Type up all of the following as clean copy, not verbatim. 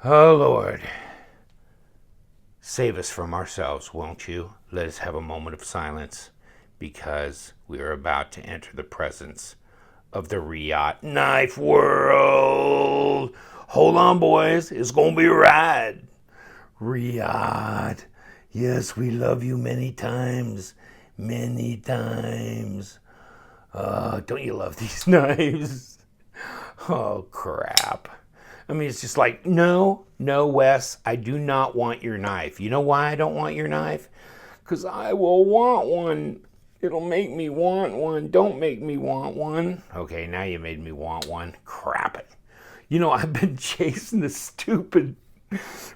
Oh, Lord. Save us from ourselves, won't you? Let us have a moment of silence because we are about to enter the presence of the Reate knife world. Hold on, boys. It's going to be a ride. Reate. Yes, we love you many times. Many times. Don't you love these knives? Oh, crap. I mean, it's just like, no, Wes, I do not want your knife. You know why I don't want your knife? Because I will want one. It'll make me want one. Don't make me want one. Okay, now you made me want one. Crap it. You know, I've been chasing this stupid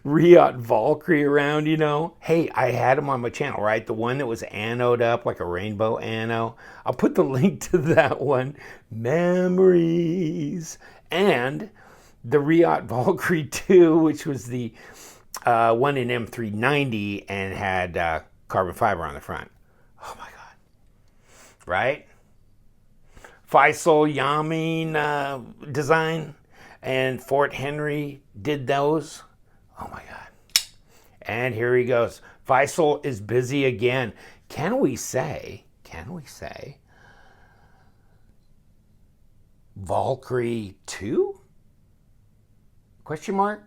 Reate Valkryie around, you know. Hey, I had him on my channel, right? The one that was anode up like a rainbow anode. I'll put the link to that one. Memories. And the Reate Valkryie 2, which was the one in M390 and had carbon fiber on the front. Oh my God. Right? Faisal Yamin design and Fort Henry did those. Oh my God. And here he goes. Faisal is busy again. Can we say Valkryie 2? Question mark?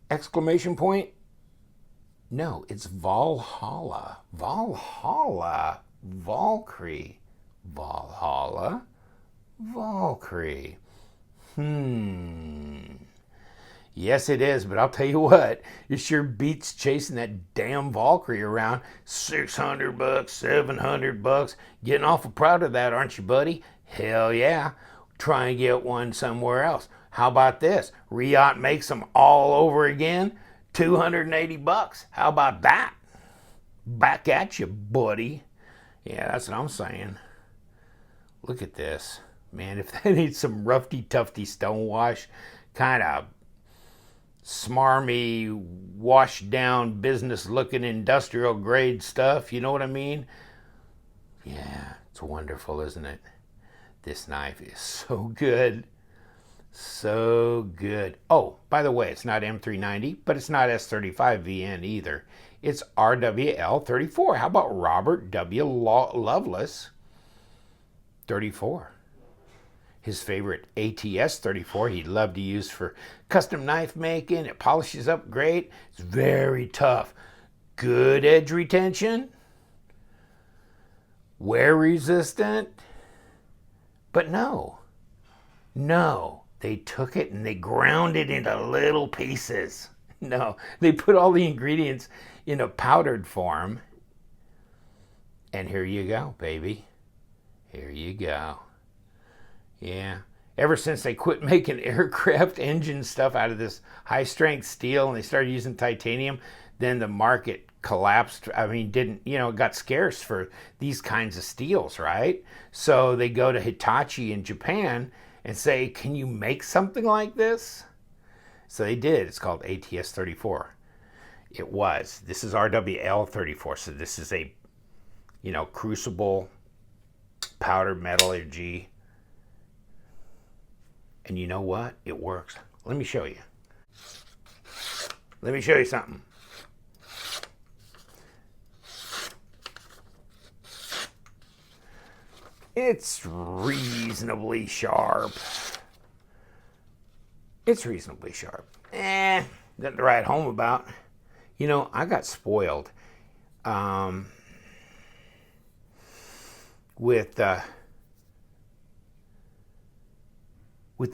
Exclamation point? No, it's Valhalla. Valhalla. Valkryie. Valhalla. Valkryie. Yes, it is, but I'll tell you what, it sure beats chasing that damn Valkryie around. $600, $700. Getting awful proud of that, aren't you, buddy? Hell yeah. Try and get one somewhere else. How about this? Reate makes them all over again. $280. How about that? Back at you, buddy. Yeah, that's what I'm saying. Look at this. Man, if that needs some roughy tufty stonewash, kind of smarmy, washed down, business looking industrial grade stuff, you know what I mean? Yeah, it's wonderful, isn't it? This knife is so good. So good. Oh, by the way, it's not M390, but it's not S35VN either. It's RWL34. How about Robert W. Lovelace 34? His favorite ATS 34 he'd love to use for custom knife making. It polishes up great. It's very tough. Good edge retention. Wear resistant. But no. They took it and they ground it into little pieces. No, they put all the ingredients in a powdered form. And here you go, baby. Here you go. Yeah. Ever since they quit making aircraft engine stuff out of this high-strength steel and they started using titanium, then the market collapsed. I mean, it got scarce for these kinds of steels, right? So they go to Hitachi in Japan and say, can you make something like this? So they did. It's called ATS 34. It was. This is RWL 34. So this is a, crucible powdered metallurgy. And you know what? It works. Let me show you. Let me show you something. It's reasonably sharp. Nothing to write home about. I got spoiled with the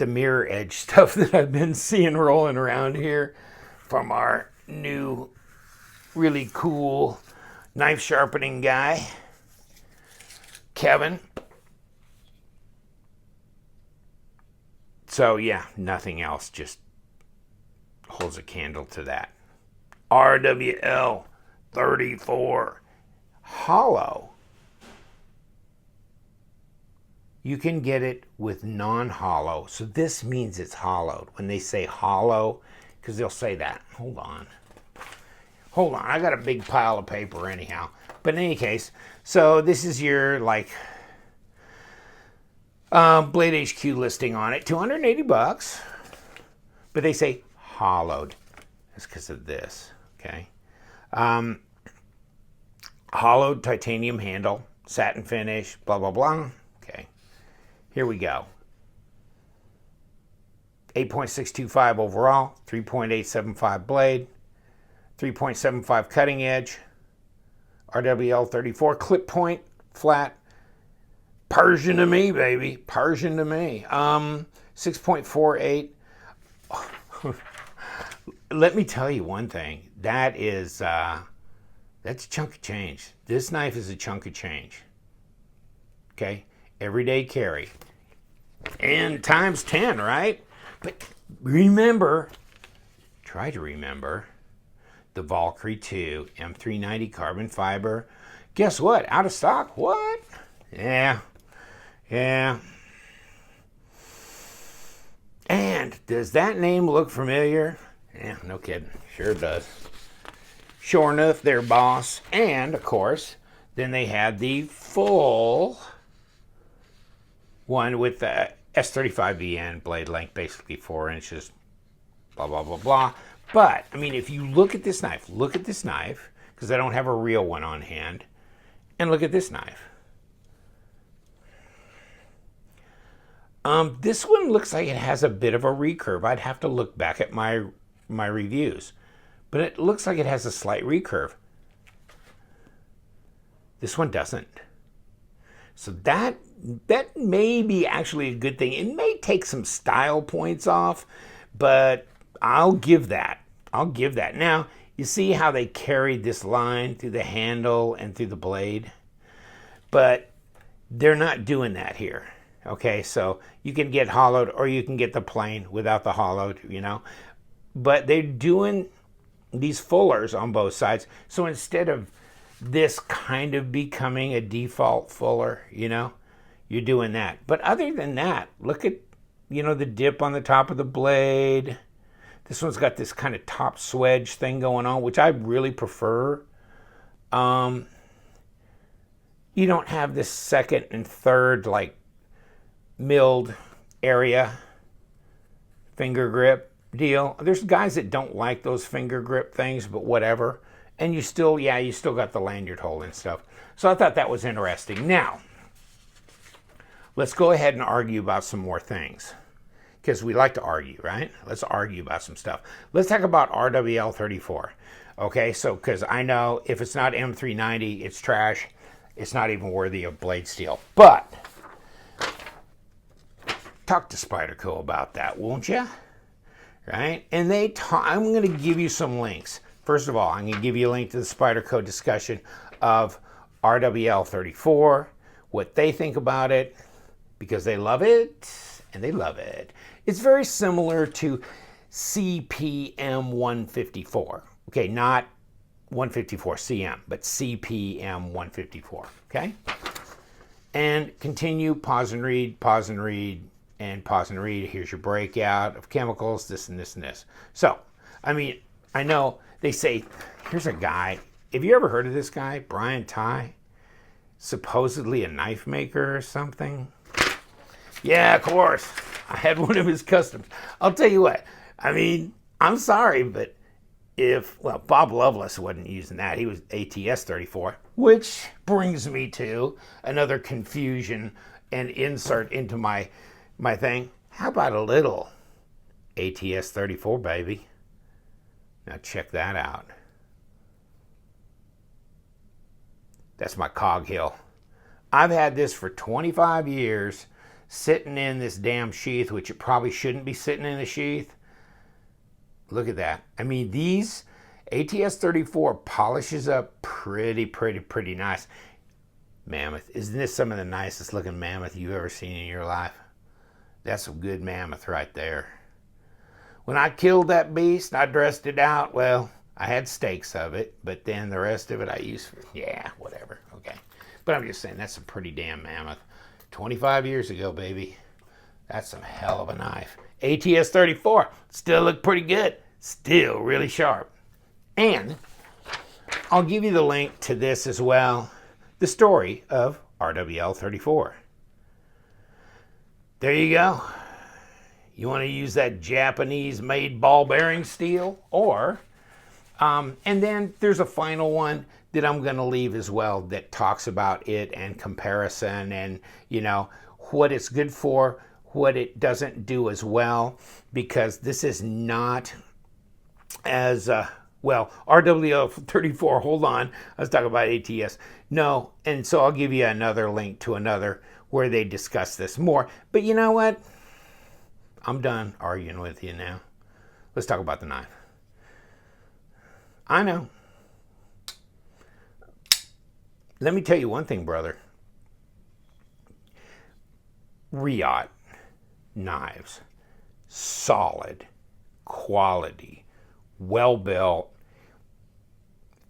mirror edge stuff that I've been seeing rolling around here from our new really cool knife sharpening guy, Kevin. So yeah, nothing else, just holds a candle to that. RWL 34 hollow. You can get it with non-hollow. So this means it's hollowed. When they say hollow, because they'll say that. Hold on. I got a big pile of paper anyhow. But in any case, so this is your Blade HQ listing on it. $280. But they say hollowed. That's because of this, okay? Hollowed titanium handle, satin finish, blah, blah, blah. Okay, here we go. 8.625 overall, 3.875 blade, 3.75 cutting edge, RWL 34 clip point, flat. Persian to me, baby. Persian to me. 6.48. Let me tell you one thing. That is, that's a chunk of change. This knife is a chunk of change. Okay? Everyday carry. And times 10, right? But remember, try to remember, the Valkryie 2 M390 carbon fiber. Guess what? Out of stock. What? Yeah. And does that name look familiar? Yeah, no kidding. Sure does. Sure enough, their boss. And, of course, then they had the full one with the S35VN blade length, basically 4 inches, blah, blah, blah, blah. But, I mean, if you look at this knife, because I don't have a real one on hand, and look at this knife. This one looks like it has a bit of a recurve. I'd have to look back at my reviews. But it looks like it has a slight recurve. This one doesn't. So that may be actually a good thing. It may take some style points off, but I'll give that. Now, you see how they carried this line through the handle and through the blade? But they're not doing that here. Okay, so you can get hollowed or you can get the plain without the hollowed, you know. But they're doing these fullers on both sides. So instead of this kind of becoming a default fuller, you know, you're doing that. But other than that, look at, you know, the dip on the top of the blade. This one's got this kind of top swedge thing going on, which I really prefer. You don't have this second and third, like, milled area finger grip deal. There's guys that don't like those finger grip things, but whatever. And you still got the lanyard hole and stuff. So I thought that was interesting. Now, let's go ahead and argue about some more things, because we like to argue, right? Let's argue about some stuff. Let's talk about RWL 34. Okay, so because I know if it's not M390, it's trash. It's not even worthy of blade steel. But talk to Spyderco about that, won't you? Right? And I'm going to give you some links. First of all, I'm going to give you a link to the Spyderco discussion of RWL 34, what they think about it, because they love it, and they love it. It's very similar to CPM 154. Okay, not 154 CM, but CPM 154. Okay? And continue, pause and read, and pause and read. Here's your breakout of chemicals, this and this and this. So, I mean, I know they say, here's a guy. Have you ever heard of this guy, Brian Ty? Supposedly a knife maker or something? Yeah, of course. I had one of his customs. I'll tell you what. I mean, I'm sorry, but Bob Lovelace wasn't using that. He was ATS 34, which brings me to another confusion and insert into my thing. How about a little ATS 34, baby? Now check that out. That's my cog hill. I've had this for 25 years, sitting in this damn sheath, which it probably shouldn't be sitting in a sheath. Look at that. I mean, these ATS 34 polishes up pretty nice. Mammoth. Isn't this some of the nicest looking mammoth you've ever seen in your life? That's some good mammoth right there. When I killed that beast, I dressed it out. Well, I had steaks of it, but then the rest of it I used for, whatever. Okay. But I'm just saying, that's a pretty damn mammoth. 25 years ago, baby. That's some hell of a knife. ATS 34. Still look pretty good. Still really sharp. And I'll give you the link to this as well. The story of RWL 34. There you go. You want to use that Japanese-made ball bearing steel, or and then there's a final one that I'm going to leave as well that talks about it and comparison and, you know, what it's good for, what it doesn't do as well, because this is not as well, RWO34, hold on, I was talking about ATS. No, and so I'll give you another link to another where they discuss this more. But you know what? I'm done arguing with you now. Let's talk about the knife. I know. Let me tell you one thing, brother. Reate knives, solid, quality, well built,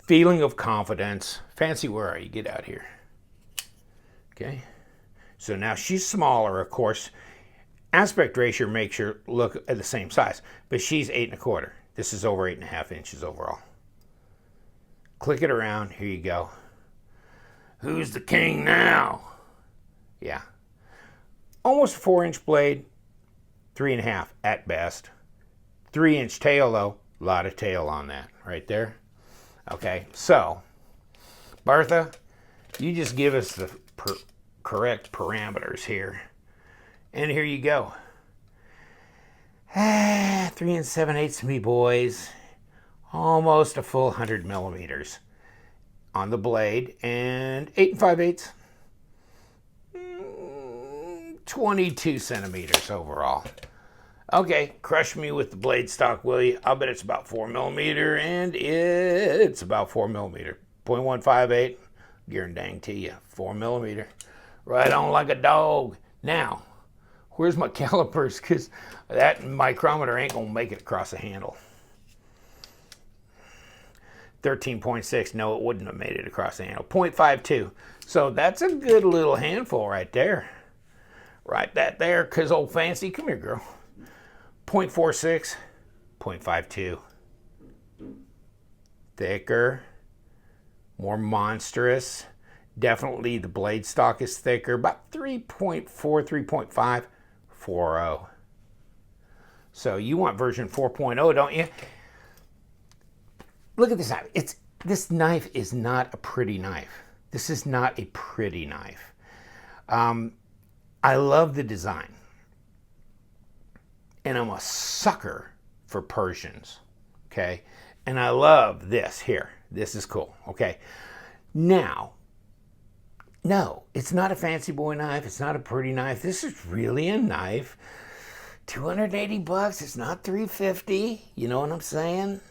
feeling of confidence. Fancy, where are you? Get out here. Okay. So now she's smaller, of course. Aspect ratio makes her look at the same size, but she's 8 1/4. This is over 8.5 inches overall. Click it around. Here you go. Who's the king now? Yeah. Almost a 4-inch blade, 3.5 at best. 3-inch tail though. A lot of tail on that right there. Okay, so Bertha, you just give us the correct parameters here. And here you go. 3 7/8 me boys. Almost a full 100 millimeters on the blade, and 8 5/8. 22 centimeters overall. Okay, crush me with the blade stock, will you? I'll bet it's about 4 millimeter, and it's about 4 millimeter. 0.158, guarantee to you, 4 millimeter. Right on like a dog. Now, where's my calipers? Because that micrometer ain't gonna make it across the handle. 13.6, no, it wouldn't have made it across the handle. 0.52, so that's a good little handful right there. Right that there, because old Fancy, come here, girl. 0.46, 0.52. Thicker, more monstrous. Definitely the blade stock is thicker, about 3.4, 3.5, 4.0. So you want version 4.0, don't you? Look at this knife. This knife is not a pretty knife. This is not a pretty knife. I love the design. And I'm a sucker for Persians, okay? And I love this here. This is cool, okay? Now, no, it's not a fancy boy knife. It's not a pretty knife. This is really a knife. $280, it's not $350. You know what I'm saying?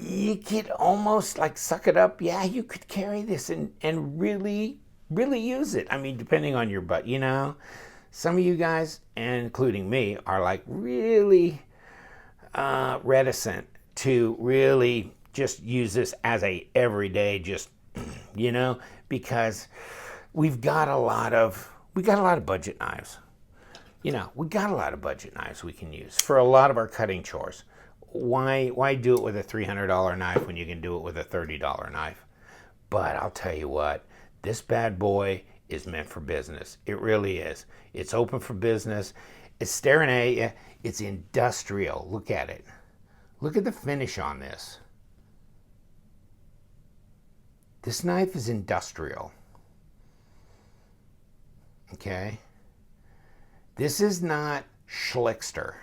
You could almost like suck it up. Yeah, you could carry this and really use it. I mean, depending on your butt, you know. Some of you guys, including me, are like really reticent to really just use this as a everyday, just, you know, because we got a lot of budget knives. You know, we got a lot of budget knives we can use for a lot of our cutting chores. Why do it with a $300 knife when you can do it with a $30 knife? But I'll tell you what, this bad boy is meant for business. It really is. It's open for business. It's staring at you. It's industrial. Look at it. Look at the finish on this. This knife is industrial. Okay? This is not schlickster.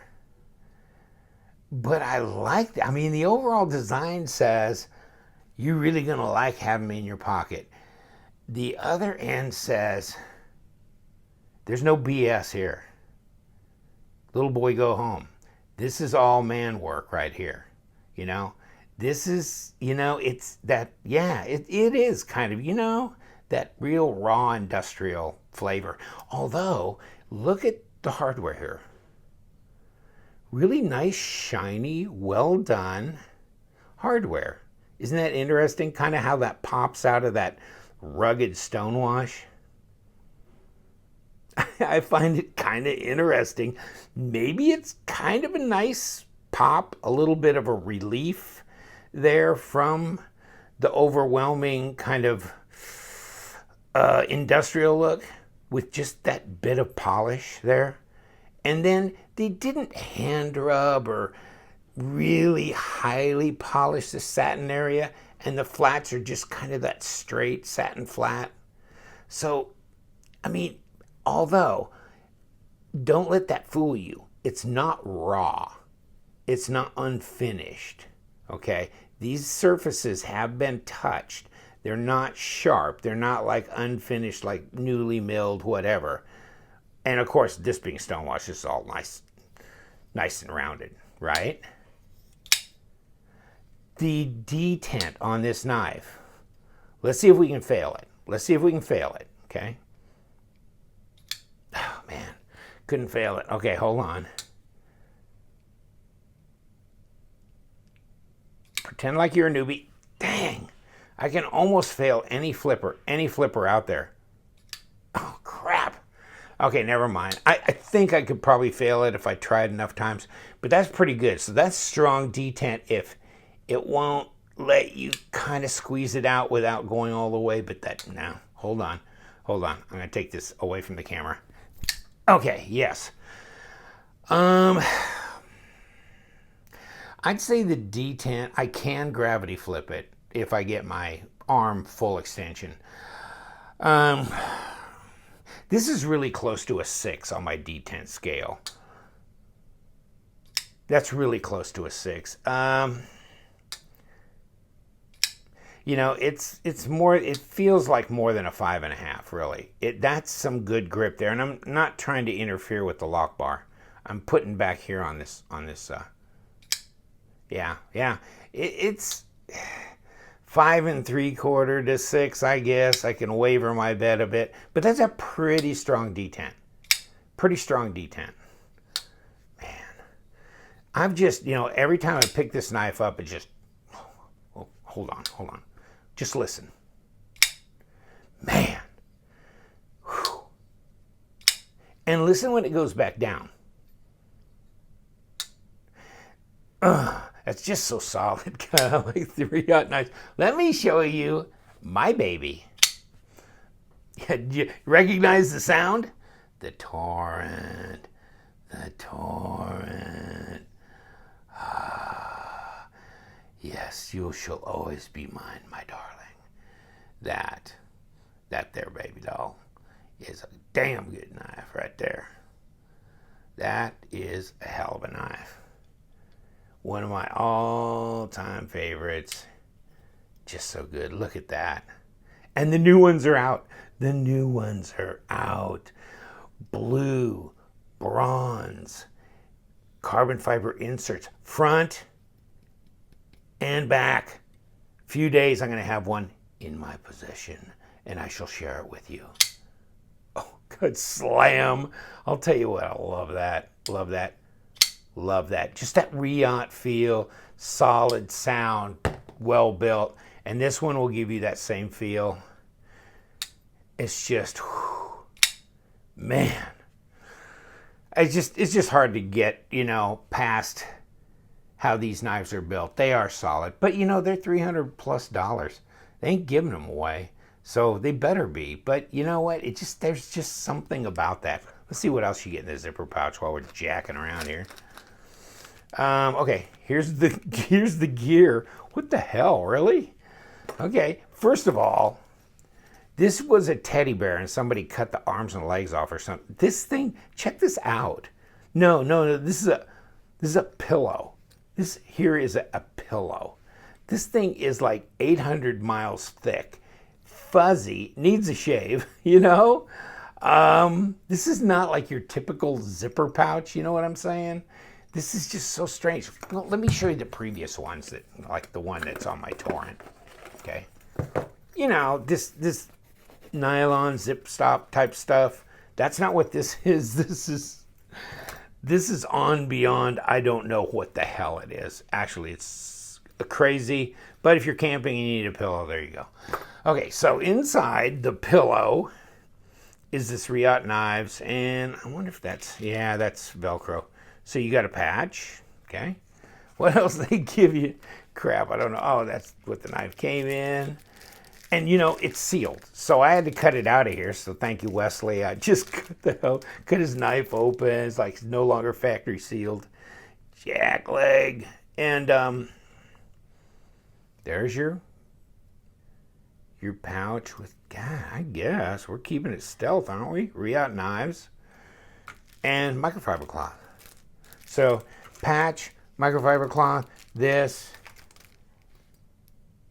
But I like that. I mean, the overall design says you're really going to like having them in your pocket. The other end says there's no BS here. Little boy, go home. This is all man work right here. You know, this is, you know, it's that, yeah, it is kind of, you know, that real raw industrial flavor. Although, look at the hardware here. Really nice, shiny, well done hardware. Isn't that interesting? Kind of how that pops out of that rugged stonewash. I find it kind of interesting. Maybe it's kind of a nice pop, a little bit of a relief there from the overwhelming kind of industrial look with just that bit of polish there. And then they didn't hand rub or really highly polish the satin area, and the flats are just kind of that straight satin flat. So, I mean, although, don't let that fool you. It's not raw. It's not unfinished, okay? These surfaces have been touched. They're not sharp. They're not like unfinished, like newly milled, whatever. And of course, this being stonewashed, this is all nice and rounded, right? The detent on this knife, let's see if we can fail it. Let's see if we can fail it, okay? Oh, man, couldn't fail it. Okay, hold on. Pretend like you're a newbie. Dang, I can almost fail any flipper out there. Oh, crap. Okay, never mind. I think I could probably fail it if I tried enough times, but that's pretty good. So that's strong detent if it won't let you kind of squeeze it out without going all the way, but that, now, hold on. I'm going to take this away from the camera. Okay, yes. I'd say the detent, I can gravity flip it if I get my arm full extension. This is really close to a 6 on my detent scale. That's really close to a 6. You know, it's more, it feels like more than a 5.5, really. That's some good grip there, and I'm not trying to interfere with the lock bar. I'm putting back here on this, yeah. It's 5 3/4 to 6, I guess. I can waver my bet a bit, but that's a pretty strong detent. Pretty strong detent. Man, I've just, you know, every time I pick this knife up, it just, oh, hold on. Just listen. Man. Whew. And listen when it goes back down. That's just so solid, kind of like the Reate knives. Let me show you my baby. Do you recognize the sound? The torrent. Ah, yes, you shall always be mine, my darling. That there, baby doll, is a damn good knife right there. That is a hell of a knife. One of my all-time favorites. Just so good. Look at that. And the new ones are out. Blue, bronze, carbon fiber inserts, front and back. Few days I'm going to have one in my possession, and I shall share it with you. Oh, good slam. I'll tell you what, I love that. Just that Reate feel, solid sound, well built. And this one will give you that same feel. It's just, whew, man. It's just hard to get, you know, past how these knives are built. They are solid, but you know, they're $300+. They ain't giving them away, so they better be. But you know what? There's just something about that. Let's see what else you get in the zipper pouch while we're jacking around here. Okay, here's the gear. What the hell, really? Okay, first of all, this was a teddy bear and somebody cut the arms and legs off or something. This thing, check this out. No, this is a pillow. This here is a pillow. This thing is like 800 miles thick, fuzzy, needs a shave, you know? This is not like your typical zipper pouch, you know what I'm saying? This is just so strange. Well, let me show you the previous ones, that, like the one that's on my torrent, okay? You know, this nylon zip stop type stuff, that's not what this is. This is on beyond, I don't know what the hell it is. Actually, it's crazy, but if you're camping and you need a pillow, there you go. Okay, so inside the pillow is this Reate knives, and I wonder if that's Velcro. So you got a patch, okay? What else they give you? Crap, I don't know. Oh, that's what the knife came in. And you know, it's sealed. So I had to cut it out of here. So thank you, Wesley. I just cut his knife open. It's like it's no longer factory sealed. Jack leg. And there's your pouch with, God, I guess we're keeping it stealth, aren't we? Reate knives and microfiber cloth. So patch, microfiber cloth, this,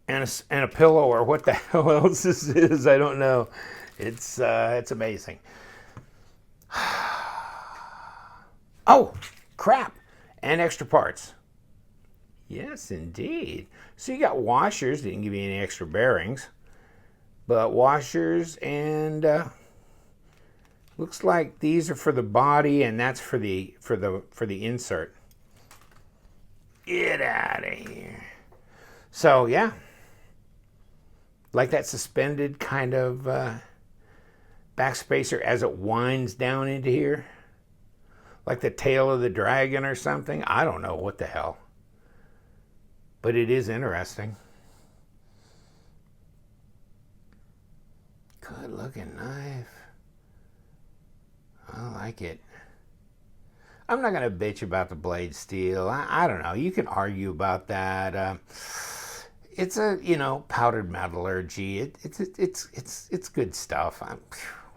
and a pillow, or what the hell else this is, I don't know. It's amazing. Oh, crap, and extra parts. Yes, indeed. So you got washers. Didn't give you any extra bearings, but washers, and looks like these are for the body, and that's for the insert. Get out of here. So yeah, like that suspended kind of backspacer as it winds down into here, like the tail of the dragon or something. I don't know what the hell, but it is interesting. Good looking knife. I like it. I'm not going to bitch about the blade steel. I don't know. You can argue about that. It's a, you know, powdered metallurgy. It's good stuff.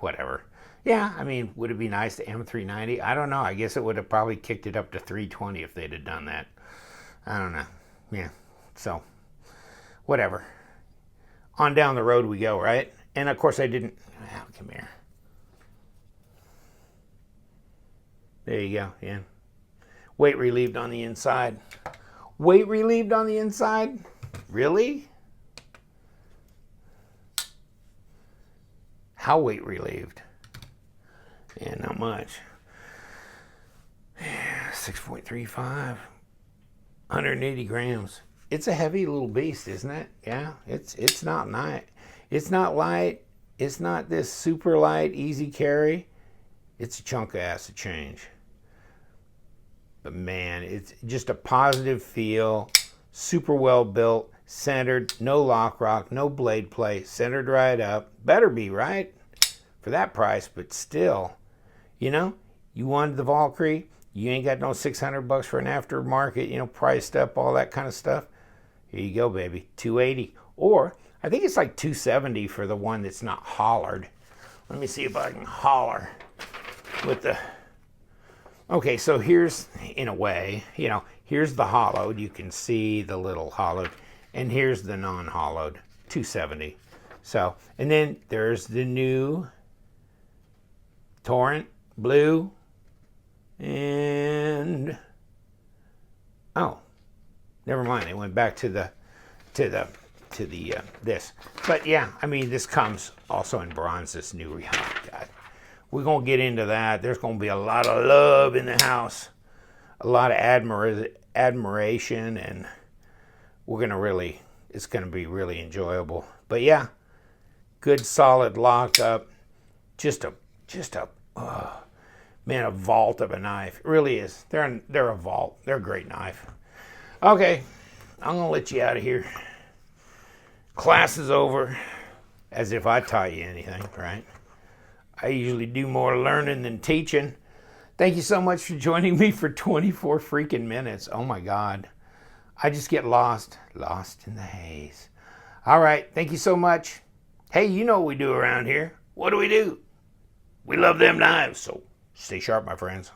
Whatever. Yeah, I mean, would it be nice to M390? I don't know. I guess it would have probably kicked it up to 320 if they'd have done that. I don't know. Yeah. So, whatever. On down the road we go, right? And of course I didn't. Oh, come here. There you go. Yeah. Weight relieved on the inside. Weight relieved on the inside? Really? How weight relieved? Yeah, not much. 6.35. 180 grams. It's a heavy little beast, isn't it? Yeah, it's not light. It's not light. It's not this super light, easy carry. It's a chunk of acid change. But man, it's just a positive feel. Super well built, centered, no lock rock, no blade play, centered right up. Better be, right? For that price, but still, you know, you wanted the Valkryie. You ain't got no $600 for an aftermarket, you know, priced up, all that kind of stuff. Here you go, baby, $280. Or I think it's like $270 for the one that's not hollered. Let me see if I can holler with the. Okay, so here's, in a way, you know, here's the hollowed. You can see the little hollowed, and here's the non-hollowed, $270. So, and then there's the new Torrent blue, and oh, never mind. It went back to the this. But yeah, I mean, this comes also in bronze. This new Reate. God, we're gonna get into that. There's gonna be a lot of love in the house, a lot of admiration, and we're gonna really. It's gonna be really enjoyable. But yeah, good solid lockup. Just a man, a vault of a knife. It really is. They're a vault. They're a great knife. Okay, I'm gonna let you out of here. Class is over. As if I taught you anything, right? I usually do more learning than teaching. Thank you so much for joining me for 24 freaking minutes. Oh my God. I just get lost in the haze. All right, thank you so much. Hey, you know what we do around here. What do? We love them knives, so stay sharp, my friends.